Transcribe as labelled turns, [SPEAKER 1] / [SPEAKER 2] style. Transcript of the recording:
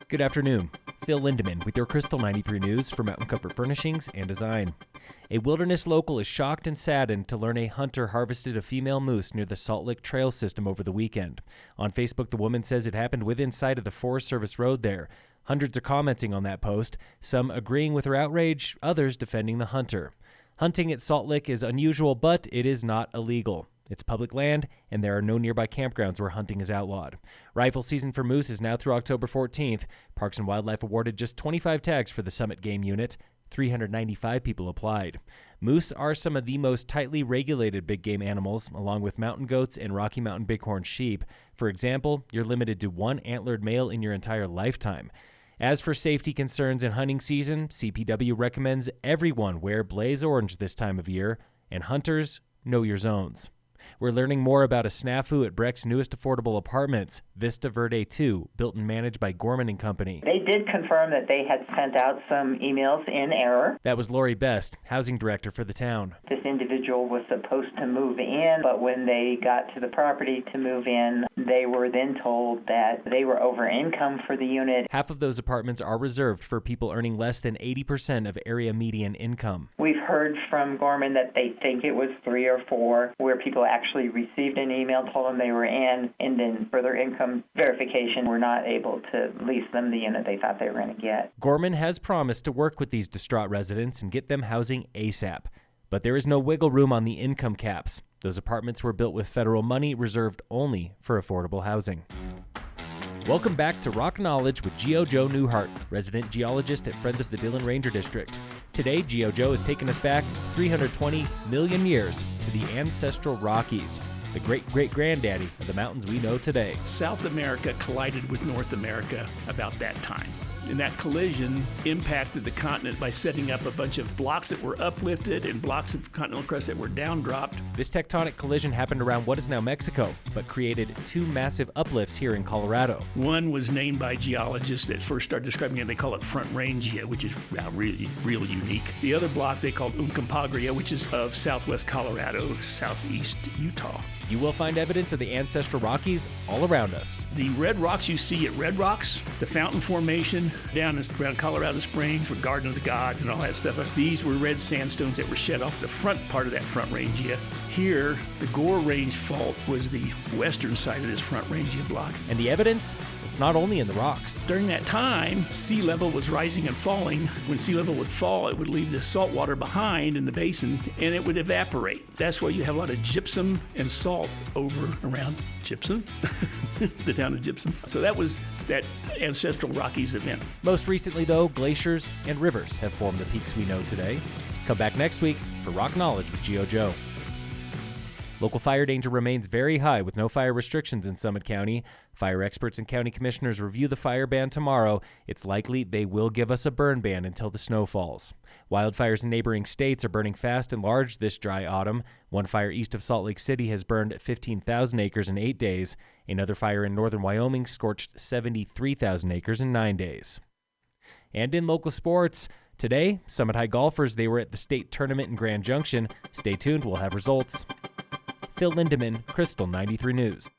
[SPEAKER 1] Good afternoon. Phil Lindeman with your Krystal 93 News for Mountain Comfort Furnishings and Design. A wilderness local is shocked and saddened to learn a hunter harvested a female moose near the Salt Lick Trail system over the weekend. On Facebook, the woman says it happened within sight of the Forest Service road there. Hundreds are commenting on that post, some agreeing with her outrage, others defending the hunter. Hunting at Salt Lick is unusual, but it is not illegal. It's public land, and there are no nearby campgrounds where hunting is outlawed. Rifle season for moose is now through October 14th. Parks and Wildlife awarded just 25 tags for the Summit Game Unit. 395 people applied. Moose are some of the most tightly regulated big game animals, along with mountain goats and Rocky Mountain bighorn sheep. For example, you're limited to one antlered male in your entire lifetime. As for safety concerns in hunting season, CPW recommends everyone wear blaze orange this time of year, and hunters, know your zones. We're learning more about a snafu at Breck's newest affordable apartments, Vista Verde II, built and managed by Gorman and Company.
[SPEAKER 2] They did confirm that they had sent out some emails in error.
[SPEAKER 1] That was Lori Best, housing director for the town.
[SPEAKER 2] This individual was supposed to move in, but when they got to the property to move in, they were then told that they were over income for the unit.
[SPEAKER 1] Half of those apartments are reserved for people earning less than 80% of area median income.
[SPEAKER 2] We've heard from Gorman that they think it was 3 or 4 where people actually received an email, told them they were in, and then for their income verification were not able to lease them the unit they thought they were going to get.
[SPEAKER 1] Gorman has promised to work with these distraught residents and get them housing ASAP. But there is no wiggle room on the income caps. Those apartments were built with federal money reserved only for affordable housing. Welcome back to Rock Knowledge with Geo Joe Newhart, resident geologist at Friends of the Dillon Ranger District. Today, Geo Joe has taken us back 320 million years to the Ancestral Rockies, the great-great-granddaddy of the mountains we know today.
[SPEAKER 3] South America collided with North America about that time. And that collision impacted the continent by setting up a bunch of blocks that were uplifted and blocks of continental crust that were downdropped.
[SPEAKER 1] This tectonic collision happened around what is now Mexico, but created 2 massive uplifts here in Colorado.
[SPEAKER 3] One was named by geologists that first started describing it. They call it Front Rangia, which is real unique. The other block they called Uncompahgre, which is of southwest Colorado, southeast Utah.
[SPEAKER 1] You will find evidence of the Ancestral Rockies all around us.
[SPEAKER 3] The red rocks you see at Red Rocks, the Fountain Formation down around Colorado Springs with Garden of the Gods and all that stuff, these were red sandstones that were shed off the front part of that Front Rangia. Here, the Gore Range Fault was the western side of this Front Rangia block.
[SPEAKER 1] And the evidence? It's not only in the rocks.
[SPEAKER 3] During that time, sea level was rising and falling. When sea level would fall, it would leave the salt water behind in the basin, and it would evaporate. That's why you have a lot of gypsum and salt over around Gypsum, the town of Gypsum. So that was that Ancestral Rockies event.
[SPEAKER 1] Most recently, though, glaciers and rivers have formed the peaks we know today. Come back next week for Rock Knowledge with Geo Joe. Local fire danger remains very high with no fire restrictions in Summit County. Fire experts and county commissioners review the fire ban tomorrow. It's likely they will give us a burn ban until the snow falls. Wildfires in neighboring states are burning fast and large this dry autumn. One fire east of Salt Lake City has burned 15,000 acres in 8 days. Another fire in northern Wyoming scorched 73,000 acres in 9 days. And in local sports, today, Summit High golfers, they were at the state tournament in Grand Junction. Stay tuned, we'll have results. Phil Lindeman, Krystal 93 News.